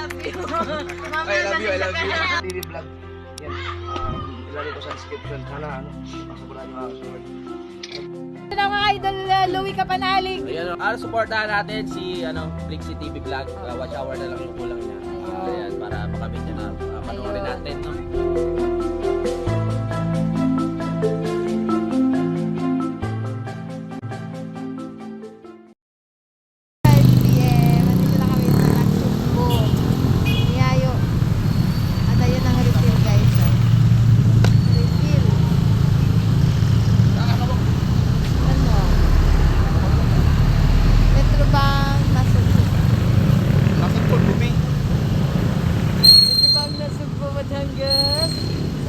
love you. I love you. TV vlog. Yan. Ilalagay ko sa description. Sana masubulan nyo mga susunod. Ito na mga idol, Louie Kapanalig. Ayan, supportahan natin si Flixie TV Vlog. Watch hour na lang yung kulang niya. Ayan, para makamit niya na panoorin natin, no?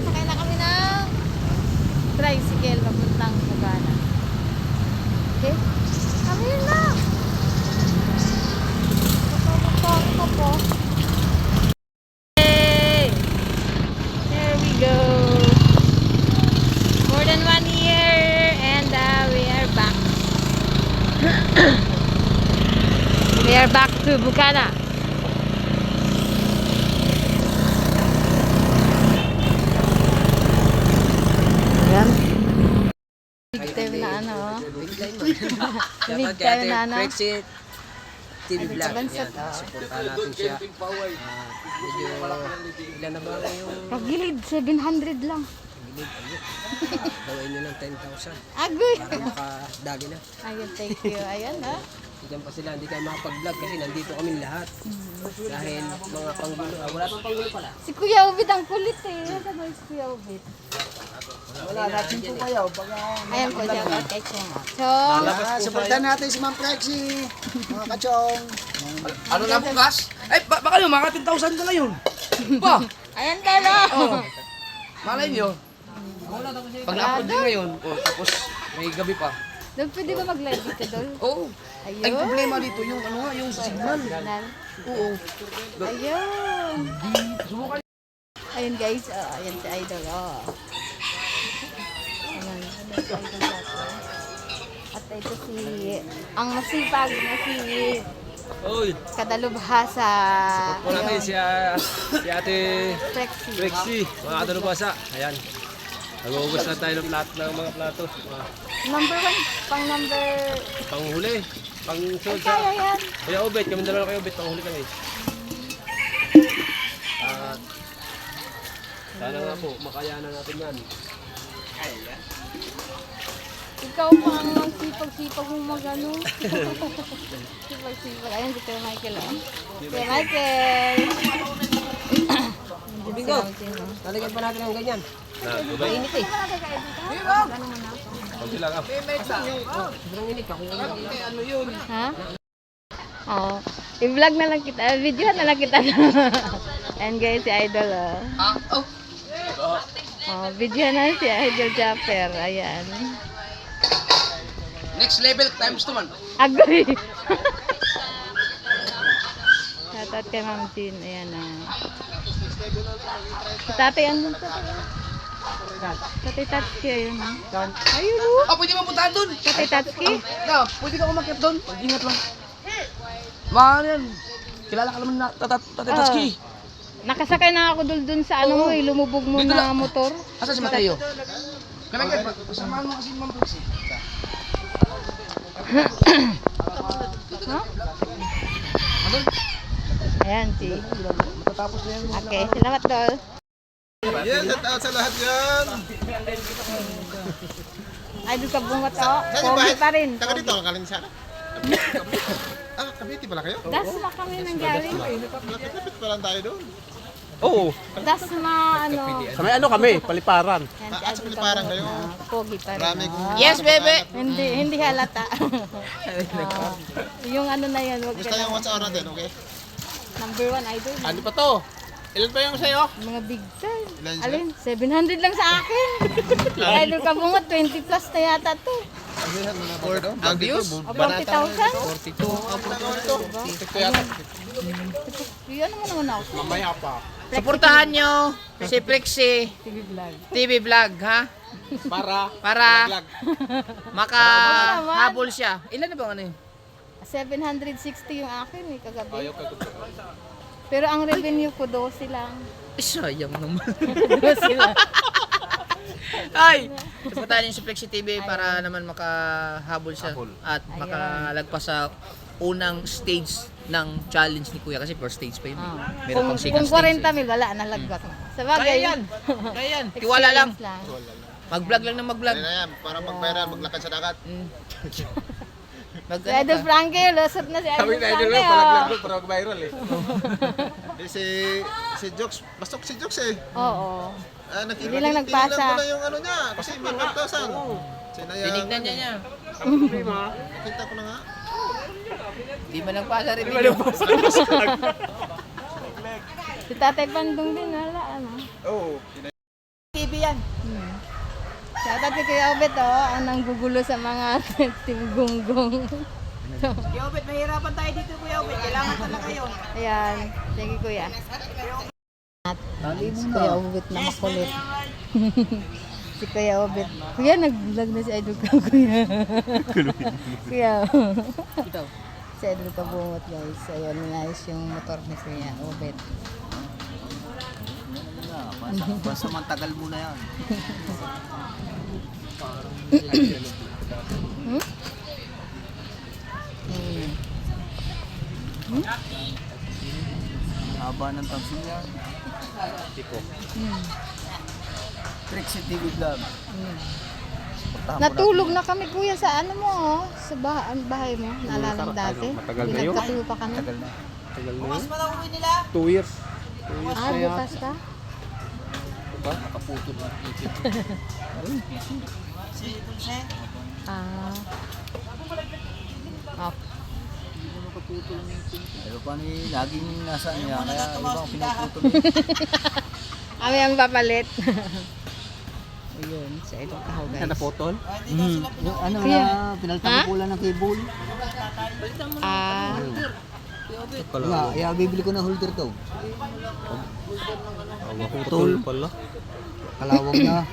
Sasakay na kami ng tricycle papuntang Bugana. Okay? Kami na! Ito po. Hey! There we go! More than 1 year and we are back. We are back to Bugana. Big time na Big time na Flexie TV vlog. Bansat. Yan. Supportahan natin siya. Medyo ilan na ba yung Kagilid, 700 lang. gawin nyo ng 10,000 Agoy! para makadali na. Ayun, thank you. Ayun ha. Diyan pa sila, hindi kayo makapag-vlog kasi nandito kami lahat. Dahil mga panggulo. Wala pang panggulo pala. Si Kuya Ubit ang kulit eh. Ano ba si Kuya Ubit? Wala natin po kayo. Ayan po siya. Okay, Chong. Supportan natin si Ma'am Prexie, mga kachong. Ano na bukas? Ay, baka nyo, mga 10,000 ka ngayon. Pa! Ayan talo. Malay nyo. Pag na-upload din ngayon, tapos may gabi pa. Dol, pwede ba mag-live dito, Dol? Oo. Ayun. Ay, problema dito yung yung signal. Signal. Oo. Ayun. Ayun guys, ayan si Idol. Ayan, ayan si Idol natin. At ito si, ang masipag na si Uy! Kadalubhasa. Po natin si Ate Flexie. Flexie, mga kadalubhasa. Ayan. Nag-uubos na tayo ng mga plato. Number 1, pang number... Panghuli. Pang-sold Ay, kaya yan. Kuya Obet, kami dalawa kayo Obet, panghuli kami. At sana nga po, makayanan natin yan. Ikaw pa ang sipag-sipag mong mag-ano. Sipag-sipag. Ayun si Kuya Michael. Kuya Michael! Bingo. Lalagyan pa natin ng ganyan. Mainit eh. Pag sila ka. Sobrang init ako. Ano yun? Ha? Oo. I-vlog na lang kita. Video na lang kita. And guys, si Idol. Video na si Idol Japper. Ayan. Next level times 2 man. Agoy! Shoutout kay Ma'am Jean. Ayan na. Si tatay ano? Tatay Tatsuki. Ayun ha. Ayun o. Pwede mo puntahan doon. Tatay Tatsuki. Pwede ka umakyat doon. Ingat lang. Mahal yan. Kilala ka naman na Tatatski. Nakasakay na ako dun sa ano mo eh. Lumubog mo na motor. Asa si Mateo? Kalagay, samahan mo kasi Ma'am Flexie. Ha? Ayan si. Matatapos na yan. Okay, salamat Dol. Yan, shout out sa lahat yan. Idol ka bungat o. Saan yung Pogi bahay? pa rin. Taga dito, kakalin sana. Cavite pala kayo? Dasma kami nang galing. Malapit-lapit pa lang tayo doon. Oo. Dasma ano. Sa may ano kami, paliparan. Ayan, si At sa Idol Piliparang kayo. Pogi pa rin. Marami oh. kong... Yes, bebe! Hindi halata. Yung ano na yan, wag ka Basta yung na. what's hour natin, okay? Number 1 idol. Ano pa to? Ilan pa yung sa'yo? Mga big time. Ilan siya? Alin? 700 lang sa akin. Idol ka bungat, 20 plus na yata to. Ang views? O 40,000? 42. Yan naman ako. Mamaya pa. Suportahan nyo si Flexie TV vlog. TV Vlog, ha? Para makahabol siya. Ilan na ba ano yun? 760 yung akin eh, kagabi. Pero ang revenue ko 12 lang. Sayang naman. 12 lang. Ay! Suportahan niyo si Flexi TV para naman makahabol siya at makalagpas sa unang stage ng challenge ni Kuya kasi first stage pa yun. Meron pang second Kung stage. 40 mil, wala na lagbat. Sa bagay, Kaya yan! Kaya yan! Tiwala lang! experience Mag-vlog lang ng mag-vlog. Ano na yan, para mag-viral, maglakad sa dagat. Si Idol Frankie, lusot na si Idol Frankie. Oh. para mag-viral eh. Di si Jokes, pasok si Jokes eh. Oo. Ah, Hindi lang nagpasa. Tinilang ko na yung ano niya, kasi may 5,000. Sinayang. Tinignan niya. Nakita ko na nga. Di man lang pasa rin video. Si Tatay Pandong din, wala ano. Oo. TV yan. Shoutout kay Kuya Obet, ang nanggugulo sa mga Team Gunggong. Kuya Obet, mahirapan tayo dito Kuya Obet. Kailangan talaga yun. Ayan, sige Kuya. Si Kuya Obet na makulit. Si Kuya Obet. Kuya, nag-vlog na si Idol ka, Kuya. Kuya. Si Idol ka bungot, guys. Ayun, nice yung motor ni Kuya Obet. Basta mantagal muna yan. Haba ng tamsin yan. Tipo. Flexi TV Vlog. Natulog na kami Kuya sa ano mo, sa bahay mo. Naalala mo dati? Matagal na yun. Pinagkatuyo pa kami. Tagal na. Tagal na yun. Wala uwi nila. 2 years. Bukas ka? Nakaputol ng ipit. Ah. Oh. Pero paano laging nasa niya, kaya ibang pinuputol niya. Kami ang papalit. Ayun, sa Idol Kahaw, guys. Naputol? Yung ano Kaya- na, pinalitan Ha? ko pula ng cable. Ah, Wala, kaya bibili ko na holder to. Putol pala. Kalawag na.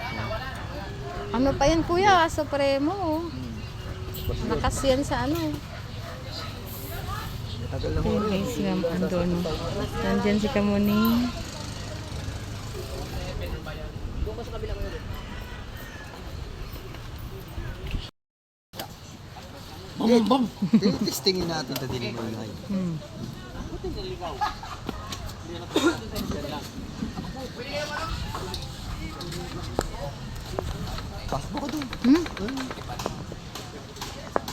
ano pa yan Kuya? Supremo. Nakas yan sa ano. Tagal na Ayun guys, yung andun. Nandyan si Kamuning. Bam, bam! Testingin natin ito din mo yun. Hmm. Pasok ko doon. Hmm?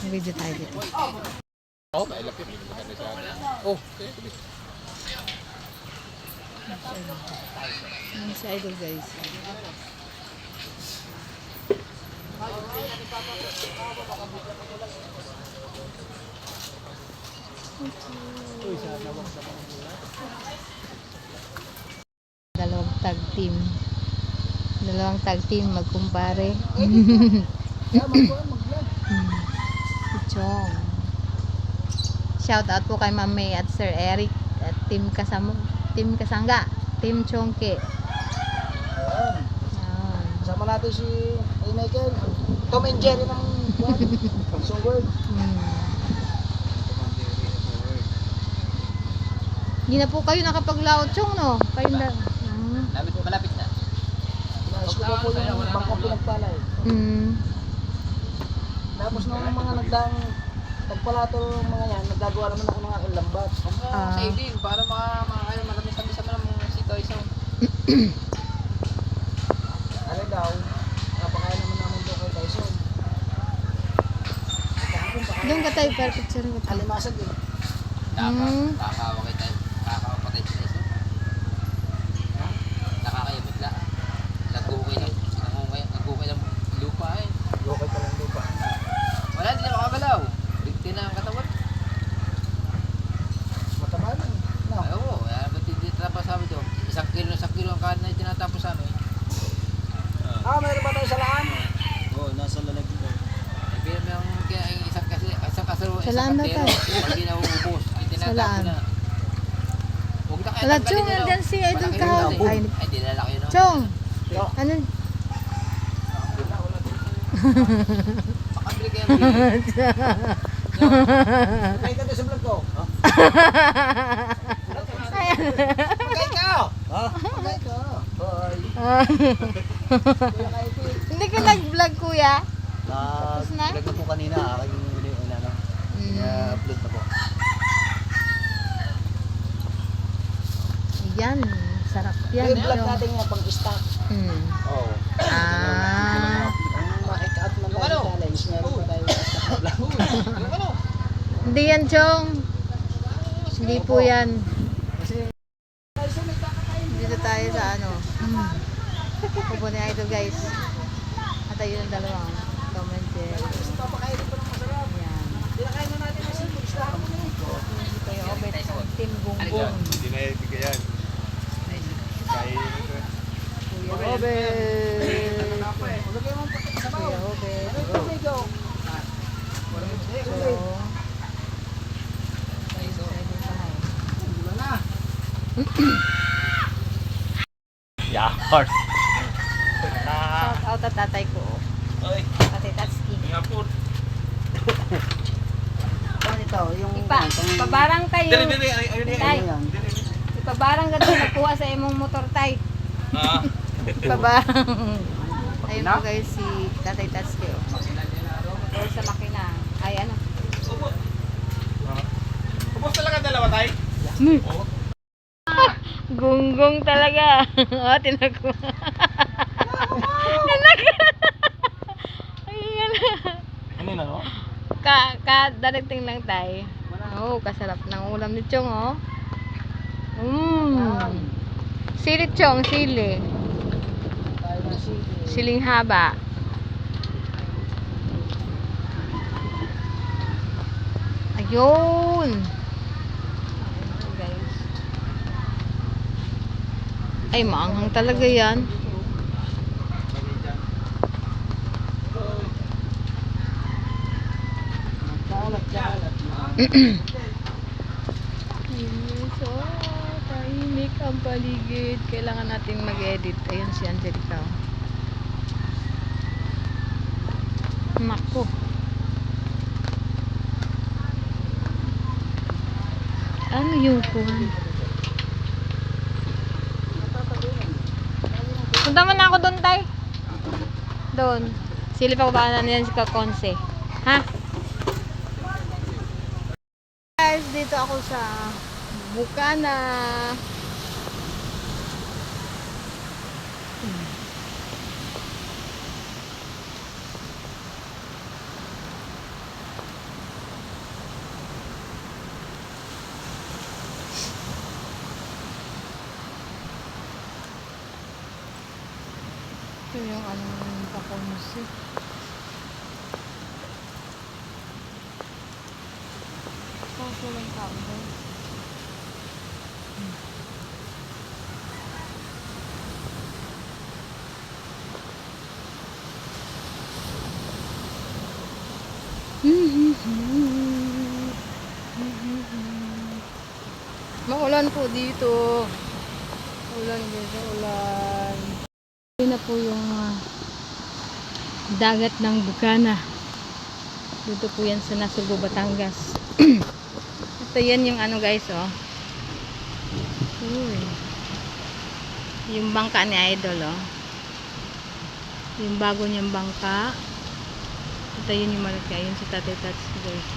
Video tayo dito. Yan si Idol guys. Dalawang tag team. Dalawang tag team magkumpare. Chong. Shout out po kay Ma'am May at Sir Eric at Team Kasangga, Team Chongke. Yan. Kasama natin si Michael. Tom and Jerry ng Song Word. Hindi na po kayo nakapaglaot, Chong, no? Kayo na. Malapit na. Nais ko pa po yung bangkang pinagpalay. Tapos nung mga nagdang pagpalato ng mga yan, nagagawa naman ako ng aking lambat. Save din para marami kami sa mga sitaw isang. Ano daw, napakain naman namin doon kay Tyson. Doon ka tayo, para picture ko tayo. Alimasag eh. Kakawakay tayo. Kakawakay tayo isa. Nakakayamit lang. Nag-ukay ng lupa eh. Lokay pa lang lupa. Wala, hindi na makagalaw. Bigti na ang katawan. Mataba na. No. Ay, oo. Ba't hindi tapos sabi doon? Isang kilo ang kain na tinatapos sa ano eh. Mayroon ba tayo sa laan? Oo, nasa lalag ko. Pero may isang kasaro, Sa laan daw tayo. Pag di na uubos, ay Sa tinatapos laan. na. Huwag na kaya Wala, tanggalin Chong, nyo, no? nandyan si Idol Malaki Kahaw. yun, no? Ay, Ay, dinala kayo, no? Chong! Ano? Makabili kayo. May ganda sa vlog ko. Ay, yan. Magay ka! Ha? Magay ka! Bye. Kuya Kaiti. Hindi ka nag-vlog, kuya. Tapos na? Vlog na po kanina. Aking ano. Upload na po. Yan, sarap yan. Yung vlog natin nga pang stock. Hmm. Oo. Ah, Ang makikaat man tayo sa challenge, meron pa tayo sa stock na vlog. hindi yan, Chong. Hindi po yan. Kasi, Dito tayo sa ano. Pupo ni Idol, guys. At ayun ang dalawang comment there. papakainin pa ng masarap. Yan. Pinakain na natin kasi mag-stock mo na Hindi kayo obet sa Team Gonggong. Hindi na ibigay yan. Kaya Kuya Obet. Huwag kayo mong patik sa Kuya baw. Obet. Go. So, Wala na. Yeah, heart. shout out at tatay ko. Oy, Tatay Tatski. nga po. Ano ito? Yung... Pabarang tayo. Ayun Tay, yan. ipabarang ka doon. Nagkuha sa imong motor, tay. Ah. Ipabarang. Ayun po guys, si Tatay Tatski. Or sa makina. Ay, ano? Ubus talaga dalawa tayo? Gunggong talaga. Oh, tinakuha. Ayan. Ano na no? Darating lang tayo. Oh, kasarap ng ulam ni Chong, oh. Sili, Chong, sili. Tayo na sige. Siling haba. Ayun. Ayun, guys. Ay, maanghang talaga yan. Kalat. Ayun, so, tahimik ang paligid. Kailangan natin mag-edit. Ayun si Angelica. Naku. Ano yung kuhan? Punta man ako doon, tay. Doon. Silip ako ba na yan si Kakonse. Ha? Guys, dito ako sa Bukana. Ito yung ano yung Kakonse. Kaso lang tao guys. Maulan po dito. Ulan dito, ulan. Yun na po yung dagat ng Bukana. Dito po yan sa Nasugbo, Batangas. Ito yan yung ano guys, oh. Uy. Yung bangka ni Idol, oh. Yung bago niyang bangka. Ito yun yung malaki. Ayun si Tatay Tats guys.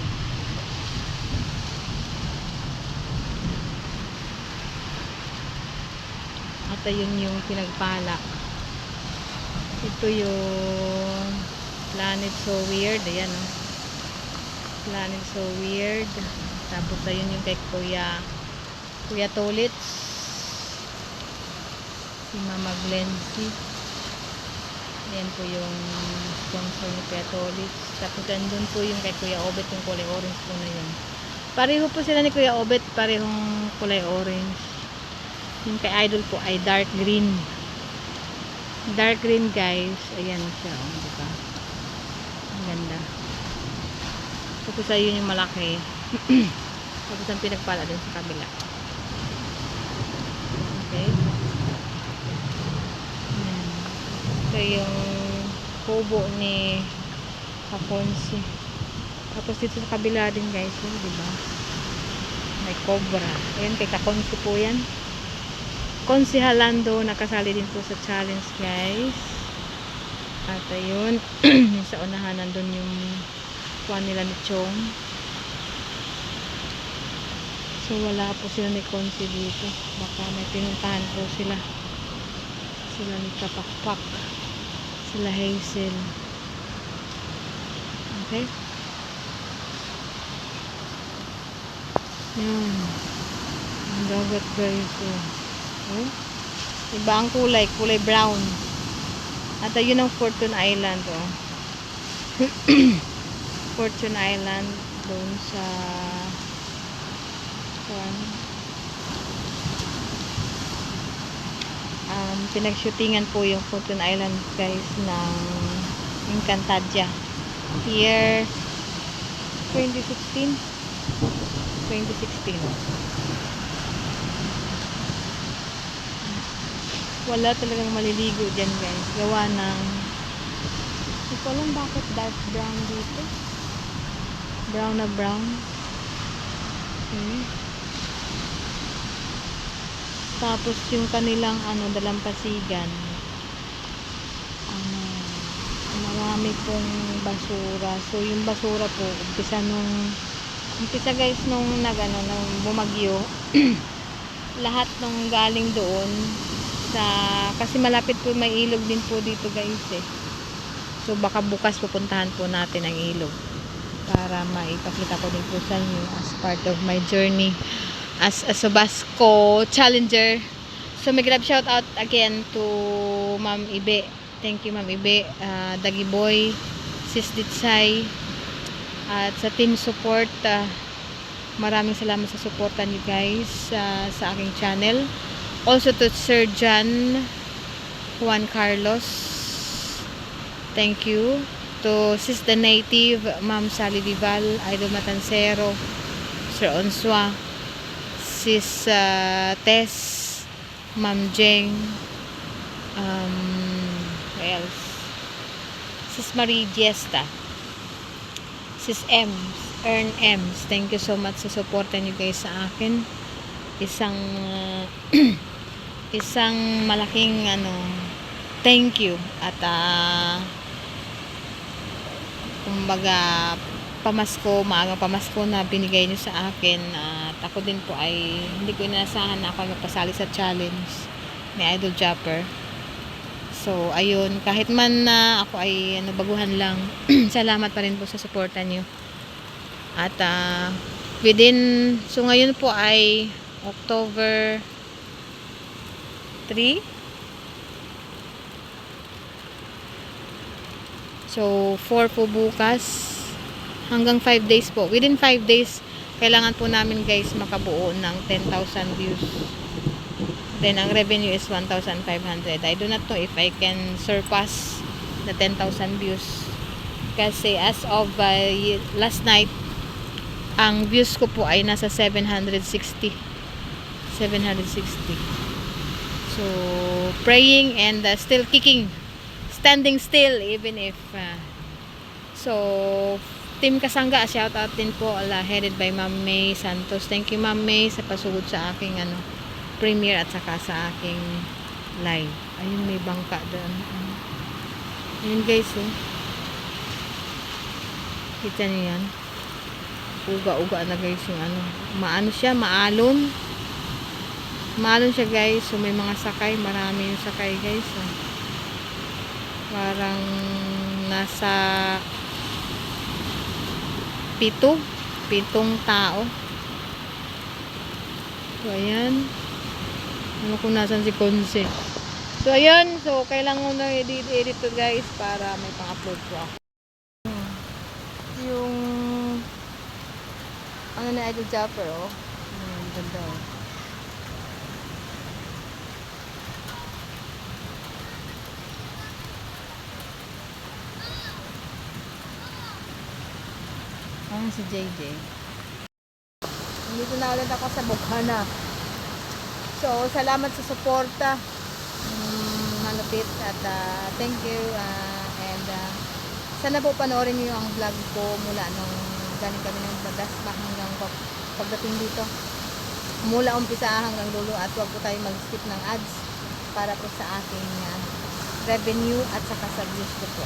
At ayun yung pinagpala. Ito yung Planet So Weird. Ayan, oh. Planet So Weird. Tapos ayun yung kay Kuya Tolits. Si Mama Glency. Ayan po yung sponsor ni Kuya Tolits. Tapos andun po yung kay Kuya Obet, yung kulay orange po na yun. Pareho po sila ni Kuya Obet, parehong kulay orange. Yung kay Idol po ay dark green. Dark green guys. Ayan siya, oh, diba? Ang ganda. Tapos ayun yung malaki. Tapos ang pinagpala din sa kabila. Okay. Ayan. Ito yung kubo ni Kaponsi. Tapos dito sa kabila din guys, oh, diba? may cobra. Ayan, kay Kakonsi po yan. Konsi Halando, nakasali din po sa challenge, guys. At ayun, sa unahan nandun yung kuha nila ni Chong. So wala po sila ni Konsi dito. Baka may pinuntahan po sila. Sila ni Kapakpak. Sila Hazel. Okay? Yan. Ang dagat, guys. Oh. Iba ang kulay. Kulay brown. At ayun ang Fortune Island. Oh. Fortune Island. Doon sa pinag-shootingan po yung Fortune Island, guys, ng Encantadia. Year 2016. Wala talagang maliligo dyan, guys. Gawa ng hindi ko alam bakit dark brown dito. Brown na brown. Tapos yung kanilang dalampasigan, marami pong basura. So yung basura po, umpisa guys nung nung bumagyo, lahat nung galing doon kasi malapit po may ilog din po dito, guys, eh. So baka bukas pupuntahan po natin ang ilog para maipakita ko din po sa inyo as part of my journey as a Subasco challenger. So may grab shout out again to Ma'am Ibe. Thank you, Ma'am Ibe, Dagi Boy, Sis Ditsay, at sa team support. Maraming salamat sa suporta niyo, guys, sa aking channel. Also to Sir John Juan Carlos, thank you. To Sis The Native, Ma'am Sally Vival, Idol Matancero, Sir Onswa, Sis Tess, Ma'am Jeng, who else? Sis Marie Diesta, Sis Ems, Earn Ems. Thank you so much sa suporta niyo, guys, sa akin. Isang malaking thank you. At kumbaga maagang pamasko na binigay niyo sa akin. At ako din po ay hindi ko inasahan na ako magpasali sa challenge ni Idol Japper. So ayun, kahit man na ako ay baguhan lang, salamat pa rin po sa suporta niyo. At so ngayon po ay October 3. So 4 po bukas. Hanggang 5 days po. Within 5 days, kailangan po namin, guys, makabuo ng 10,000 views. Then, ang revenue is 1,500. I do not know if I can surpass the 10,000 views. Kasi as of last night, ang views ko po ay nasa 760. So, praying and still kicking. Standing still even if so Team Kasangga, shout out din po, headed by Ma'am May Santos. Thank you, Ma'am May, sa pasugod sa aking premiere at saka sa aking live. Ayun, may bangka doon. Ayun, guys, oh. Kita niyo yan? Uga-uga na, guys, yung maano siya, maalon. Maalon siya, guys. So may mga sakay, marami yung sakay, guys. Oh. Parang nasa 7 tao. So, ayan. Ano kung nasan si Konse. So, ayan. So, kailangan ko na edit to, guys, para may pang-upload ko ako. Yung na Idol Japper, oh. Ganda, oh. Si JJ. Dito na ulit ako sa Bukhana. So, salamat sa suporta. Malupit. At thank you. And sana po panoorin niyo ang vlog ko mula nung galing kami ng Bagaspa hanggang pagdating dito. mula umpisa hanggang dulo at huwag po tayo mag-skip ng ads para po sa aking revenue at saka sa views ko po.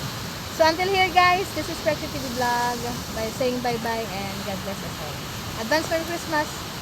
So until here guys, this is Flexi TV Vlog by saying bye-bye and God bless us all. Advance Merry Christmas!